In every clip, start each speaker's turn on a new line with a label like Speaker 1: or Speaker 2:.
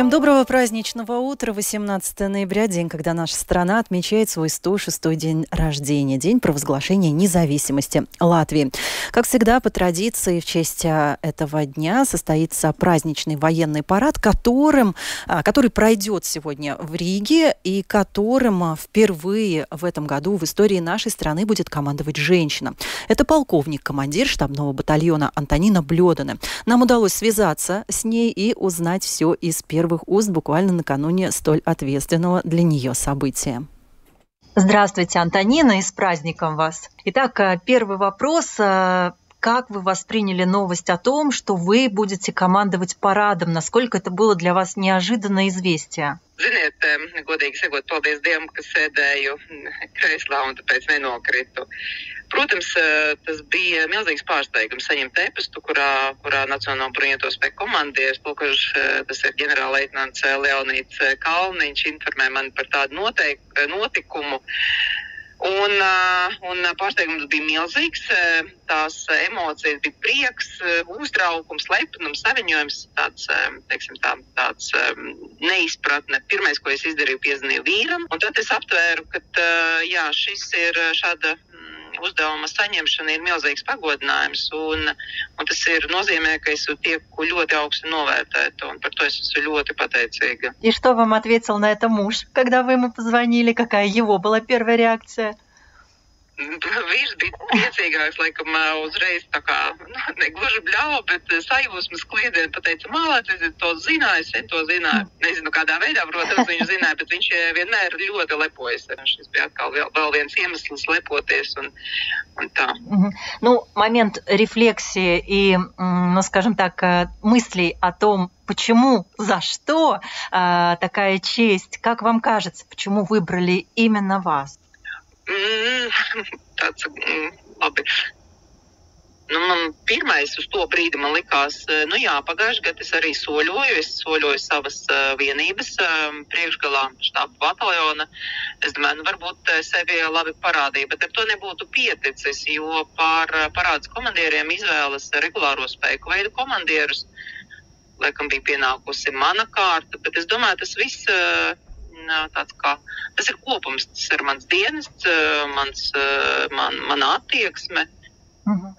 Speaker 1: Всем доброго праздничного утра. 18 ноября, день, когда наша страна отмечает свой 106-й день рождения, день провозглашения независимости Латвии. Как всегда, по традиции, в честь этого дня состоится праздничный военный парад, который пройдет сегодня в Риге и которым впервые в этом году в истории нашей страны будет командовать женщина. Это полковник, командир штабного батальона Антонина Блёдане. Нам удалось связаться с ней и узнать все из первых уст буквально накануне столь ответственного для нее события.
Speaker 2: Здравствуйте, Антонина, и с праздником вас. Итак, первый вопрос. Как вы восприняли новость о том, что вы будете командовать парадом? Насколько это было для вас неожиданное известие?
Speaker 3: Ziniet, godīgi sakot, paldies Dievam, ka sēdēju krēslā un tāpēc nenokritu. Protams, tas bija milzīgs pārsteigums saņemt e-pastu, kurā Nacionālo bruņoto spēku komandieris, tas ir ģenerālleitnants Leonīds Kalniņš, informē mani par tādu notikumu. Un pārsteigums bija milzīgs, tās emocijas bija prieks, uztraukums, lepnums, saviņojums, tāds neizpratne. Pirmais, ko es izdarīju, piezvanīju vīram, un tad es aptvēru, ka šis ir šāda uzdevuma saņemšana ir milzīgs pagodinājums, un tas ir nozīmē, ka es tieku ļoti augstu novērtēt, un par to es esmu ļoti pateicīga.
Speaker 2: И что вам ответил на это муж, когда вы ему позвонили? Какая его была первая реакция?
Speaker 3: Vīrs bija priecīgāks, laikam, uzreiz tā kā, negluži bļauj, bet sajūsmas kliedien pateica, mālēt, es to zināju. Nezinu, kādā veidā, protams, viņš zināja, bet viņš vienmēr ļoti lepojas. Šis bija atkal vēl viens iemesls lepoties un tā.
Speaker 2: Ну, момент рефлексии и, скажем так, мыслей о том, почему, за что такая честь, как вам кажется, почему выбрали именно вас?
Speaker 3: Tāds labi. Man pirmais uz to brīdi man likās, pagājušajā gadā es arī soļoju savas vienības priekšgalā štāba bataljona. Es domāju, varbūt sevi labi parādīju, bet ar to nebūtu pieticis, jo par parādes komandieriem izvēlas regulāro spēku veidu komandierus. Laikam bija pienākusi mana kārta, bet es domāju, tas viss tas ir kopums, tas ir mans dienests, mana attieksme.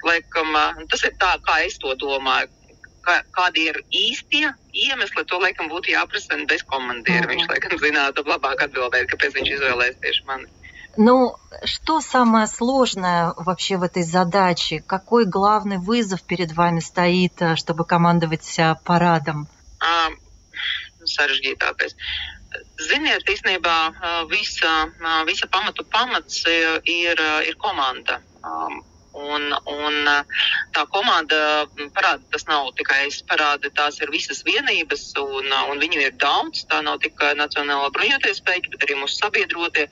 Speaker 3: Laikam, tas ir tā, kā es to domāju. Kādi ir īstie iemesli, to laikam būtu jāprasa bez komandiera. Viņš laikam zinātu labāk atbildēt, kāpēc viņš izvēlēs tieši mani.
Speaker 2: Ну, что самое сложное вообще в этой задаче? Какой главный вызов перед вами стоит, чтобы командовать парадом?
Speaker 3: Sarežģītākais. Ziniet, īstenībā visa pamats ir komanda. Un tā komanda parāda, tas nav tikai es parāda, tās ir visas vienības, un viņu ir daudz. Tā nav tikai Nacionālā bruņotie spēki, bet arī mūsu sabiedrotie,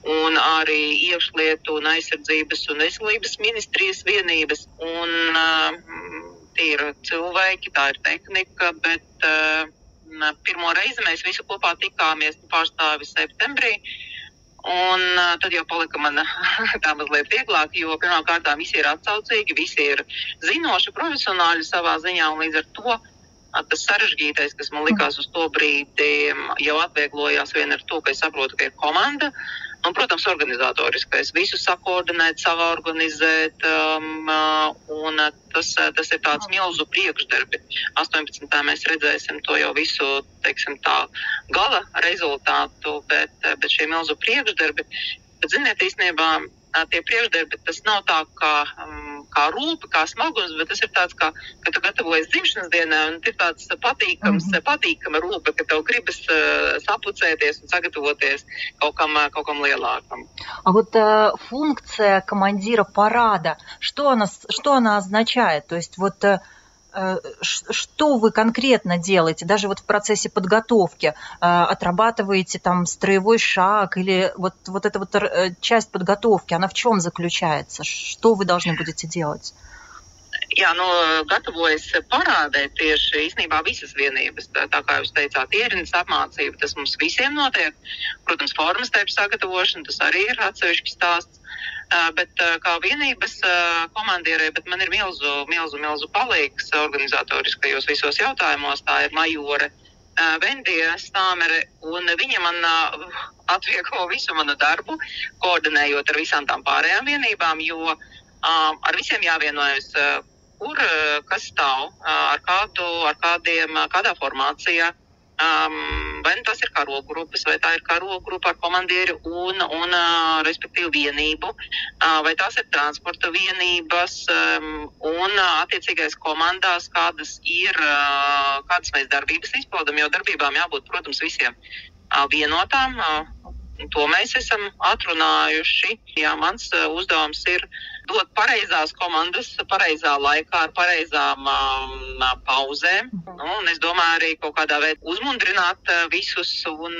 Speaker 3: un arī iekšlietu un aizsardzības un veselības ministrijas vienības. Un tie ir cilvēki, tā ir tehnika, bet pirmo reizi mēs visi kopā tikāmies pārstāvi septembrī, un tad jau palika man tā mazliet vieglāk, jo pirmkārt visi ir atsaucīgi, visi ir zinoši, profesionāļi savā ziņā, un līdz ar to tas sarežģītais, kas man likās uz to brīdi, jau atvieglojās vien ar to, ka es saprotu, ka ir komanda, un, protams, organizatoriskais, visu sakoordinēt, savā organizēt, un tas ir tāds milzu priekšdarbi. 18. mēs redzēsim to jau visu, teiksim tā, gala rezultātu, bet šie milzu priekšdarbi, bet, ziniet, īstenībā, tie priekšdarbi, tas nav tā kā rūpa, kā smagums, bet tas ir tāds, ka tu gatavojies dzimšanas dienā, un ir tāds patīkama rūpa, ka tev gribas sapucēties un sagatavoties kaut kam lielākam.
Speaker 2: А вот функция командира парада, что она означает? То есть вот что вы конкретно делаете, даже вот в процессе подготовки? Отрабатываете там строевой шаг или вот эта вот часть подготовки, она в чем заключается? Что вы должны будете делать?
Speaker 3: Jā, gatavojas parādē tieši īstenībā visas vienības. Tā kā jūs teicāt, ierīnas apmācība, tas mums visiem notiek. Protams, formas tēpes sagatavošana, tas arī ir atsevišķs stāsts. Bet kā vienības komandierē, bet man ir milzu palīgs organizatoriskajos visos jautājumos. Tā ir majore Vendija Stāmere, un viņa man atvieglo visu manu darbu, koordinējot ar visām tām pārējām vienībām, jo ar visiem jāvienojas, kas stāv, kādā formācijā, vai nu tas ir karogrupas, vai tā ir karogrupa ar komandieri un respektīvi vienību, vai tās ir transporta vienības un attiecīgais komandās, kādas mēs darbības izpildam, jo darbībām jābūt, protams, visiem vienotām. To mēs esam atrunājuši. Jā, mans uzdevums ir dot pareizās komandas, pareizā laikā, ar pareizām pauzēm. Un es domāju arī kaut kādā veidā uzmundrināt visus un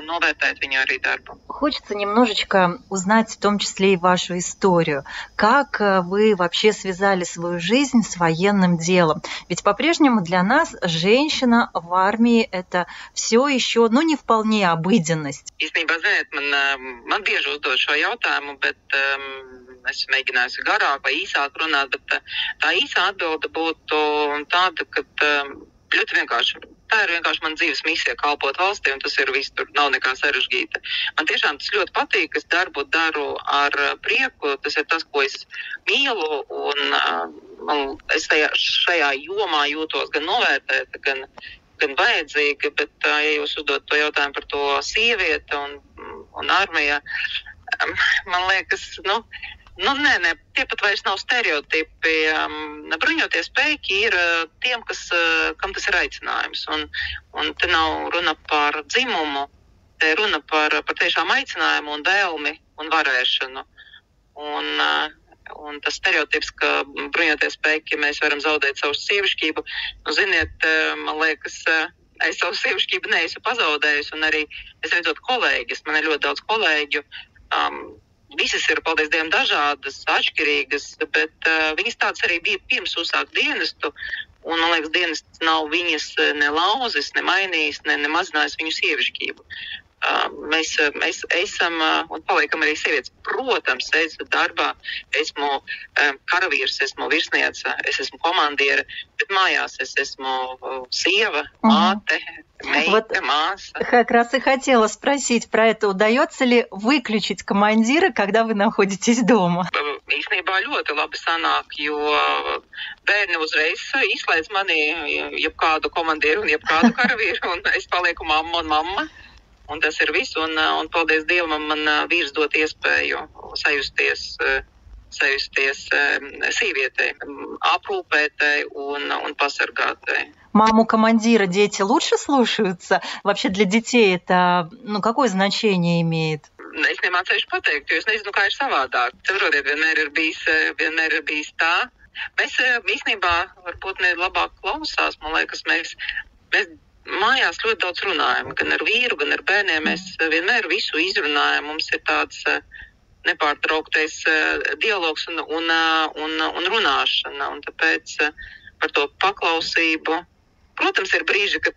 Speaker 3: новое меня дарбу.
Speaker 2: Хочется немножечко узнать в том числе и вашу историю. Как вы вообще связали свою жизнь с военным делом? Ведь по-прежнему для нас женщина в армии – это все еще, не вполне обыденность.
Speaker 3: Īstenībā, ziniet, man bieži uzdod šo jautājumu, bet es mēģināju garāk vai īsāk runāt, bet tā īsā atbilde būtu tāda, ka ļoti vienkārši. Tā ir vienkārši man dzīves misija kalpot valstī, un tas ir viss, tur nav nekā sarežģīta. Man tiešām tas ļoti patīk, es darbu daru ar prieku, tas ir tas, ko es mīlu, un es šajā jomā jūtos gan novērtēta, gan vajadzīga, bet, ja jūs uzdot to jautājumu par to sievieti un armijā, man liekas, nē, tie pat vairs nav stereotipi. Bruņoties spēki ir tiem, kam tas ir aicinājums. Un te nav runa par dzimumu, te runa par tiešām aicinājumu un vēlmi un varēšanu. Un tas stereotips, ka bruņoties spēki mēs varam zaudēt savu sievišķību, ziniet, man liekas, es savu sievišķību neesmu pazaudējusi, un arī es redzot kolēģis, man ir ļoti daudz kolēģu, visas ir, paldies Dievam, dažādas, atšķirīgas, bet viņas tāds arī bija pirms uzsākt dienestu, un, man liekas, dienests nav viņas ne lauzis, ne mainījis, ne mazinājis viņu sievišķību. Mēs esam, un paliekam arī sievietes, protams, es darbā, esmu karavīrs, esmu virsniece, es esmu komandiere, bet mājās es esmu sieva, māte, meita, māsa.
Speaker 2: Как раз и хотела спросить про это. Удается ли выключить командира, когда вы находитесь дома?
Speaker 3: Īstenībā ļoti labi sanāk, jo bērni uzreiz izslēdz mani jebkādu komandieru un jebkādu karavīru, un es palieku mamma un mamma. Un tas ir viss, un paldies Dievam, man vīrs dot iespēju sajusties sievietei, aprūpētai un pasargātai.
Speaker 2: Маму командира дети лучше слушаются? Вообще для детей это, какое значение имеет?
Speaker 3: Es nemācēšu pateikt, jo es nezinu, kā ir savādāk. Saprotiet, vienmēr ir bijis tā. Mēs īstenībā varbūt ne labāk klausās, man liekas, mēs mājās ļoti daudz runājam, gan ar vīru, gan ar bērniem. Mēs vienmēr visu izrunājam. Mums ir tāds nepārtrauktais dialogs un runāšana. Un tāpēc par to paklausību. Protams, ir brīži, kad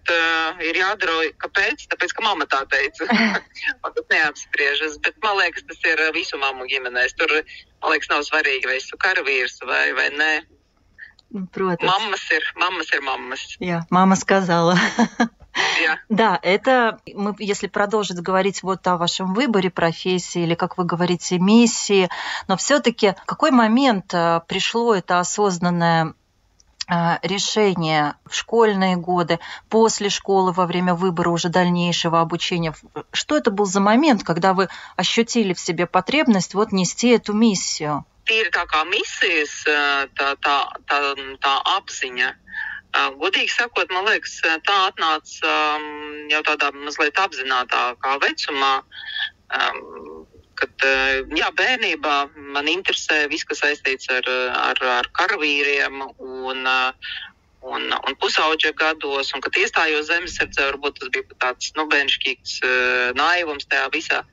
Speaker 3: ir jādara, kāpēc? Tāpēc, ka mamma tā teica. Un tas neapspriežas. Bet man liekas, tas ir visu mammu ģimenēs. Tur, man liekas, nav svarīgi, vai esmu karavīrs vai nē.
Speaker 2: Protams.
Speaker 3: Мамmas ir mammas.
Speaker 2: Мама сказала.
Speaker 3: Yeah.
Speaker 2: Да, это мы, если продолжить говорить вот о вашем выборе профессии или, как вы говорите, миссии, но все-таки в какой момент пришло это осознанное решение в школьные годы, после школы, во время выбора уже дальнейшего обучения? Что это был за момент, когда вы ощутили в себе потребность нести эту миссию?
Speaker 3: Tīri tā kā misijas, tā apziņa. Godīgi sakot, man liekas, tā atnāca jau tādā mazliet apzinātākā vecumā, kad, bērnībā man interesē viss, kas saistīts ar karavīriem un pusauģa gados, un kad iestājos zemesardzē, varbūt tas bija tāds, bērnišķīgs naivums tajā visā.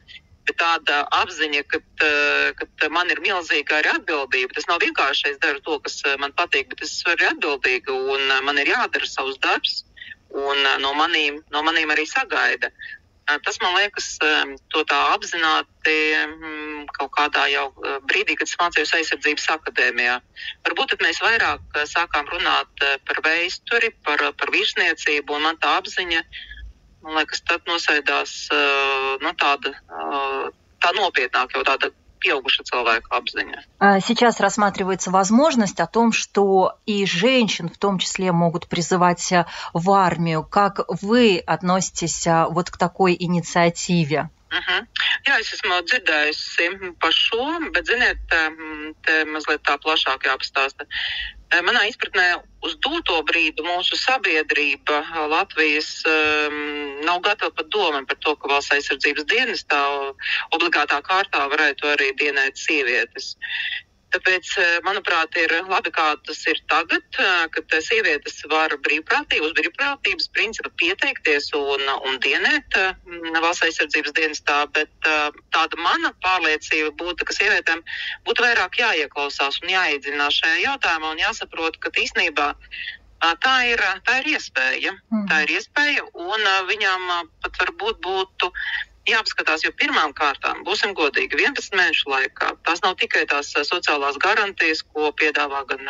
Speaker 3: Bet tāda apziņa, ka man ir milzīga arī atbildība. Tas nav vienkārši, es daru to, kas man patīk, bet es esmu arī atbildīga, un man ir jādara savs darbs, un no manīm arī sagaida. Tas, man liekas, to tā apzināti kaut kādā jau brīdī, kad es mācījos aizsardzības akadēmijā. Varbūt tad mēs vairāk sākām runāt par vēsturi, par virsniecību, un man tā apziņa, man liekas, tad nosēdās tā nopietnāk, jau tāda пьёгуша человека обзыня.
Speaker 2: Сейчас рассматривается возможность о том, что и женщин в том числе могут призывать в армию. Как вы относитесь вот к такой инициативе?
Speaker 3: Jā, es esmu dzirdējusi par šo, bet, ziniet, te mazliet tā plašāk jāpastāsta. Manā izpratnē uz doto brīdi mūsu sabiedrība Latvijas nav gatava pat domāt par to, ka valsts aizsardzības dienestā obligātā kārtā varētu arī dienēt sievietes. Tāpēc, manuprāt, ir labi, kā tas ir tagad, kad sievietes var uz brīvprātības principa pieteikties un dienēt valsts aizsardzības dienestā, bet tāda mana pārliecība būtu, ka sievietēm būtu vairāk jāieklausās un jāiedziļinās šajā jautājumā un jāsaprot, ka īstenībā tā ir iespēja. Tā ir iespēja, un viņām pat varbūt būtu jāapskatās, jo pirmām kārtām, būsim godīgi, 11 mēnešu laikā tās nav tikai tās sociālās garantijas, ko piedāvā gan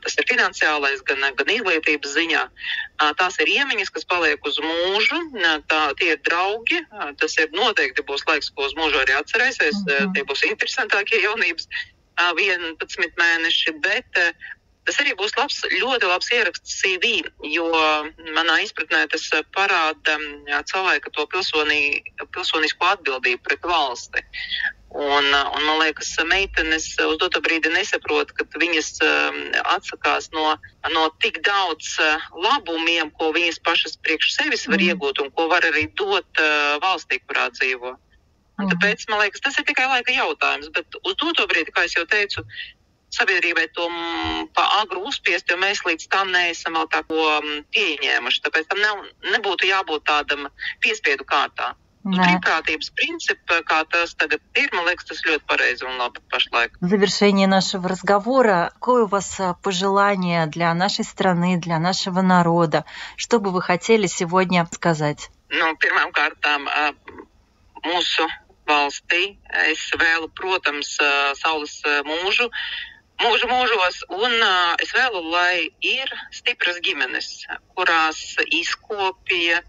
Speaker 3: tas ir finansiālais, gan izglītības ziņā. Tās ir iemaņas, kas paliek uz mūžu, tie ir draugi, tas ir noteikti būs laiks, ko uz mūžu arī atcerēsies, tie būs interesantākie jaunības 11 mēneši, bet tas arī būs ļoti labs ieraksts CV, jo manā izpratnē tas parāda cilvēka to pilsonisko atbildību pret valsti. Un man liekas, meitenes uz doto brīdi nesaprot, ka viņas atsakās no tik daudz labumiem, ko viņas pašas priekš sevis var iegūt un ko var arī dot valstī, kurā dzīvo. Un tāpēc, man liekas, tas ir tikai laika jautājums, bet uz doto brīdi, kā es jau teicu, sabiedrībai to pa agru uzspiest, jo mēs līdz tam neesam vēl tā ko pieņēmuši. Tāpēc tam nebūtu jābūt tādam piespiedu kārtā. Uz brīvprātības принципа, kā tas tagad ir, man liekas, tas ļoti pareizi un labi pašlaik.
Speaker 2: В завершении нашего разговора, какое у вас пожелание для нашей страны, для нашего народа? Что бы вы хотели сегодня сказать?
Speaker 3: Pirmām kārtām mūsu valstī es vēlu, protams, saules mūžos, un es vēlu, lai ir stipras ģimenes, kurās izkopja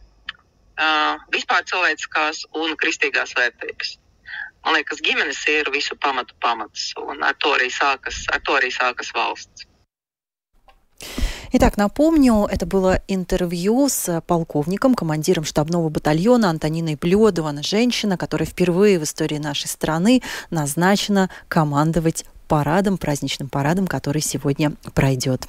Speaker 3: vispār cilvēciskās un kristīgās vērtības. Man liekas, ģimenes ir visu pamats, un ar to arī sākas valsts.
Speaker 1: Итак, напомню, это было интервью с полковником, командиром штабного батальона Антониной Блёдовой. Она женщина, которая впервые в истории нашей страны назначена командовать праздничным парадом, который сегодня пройдет.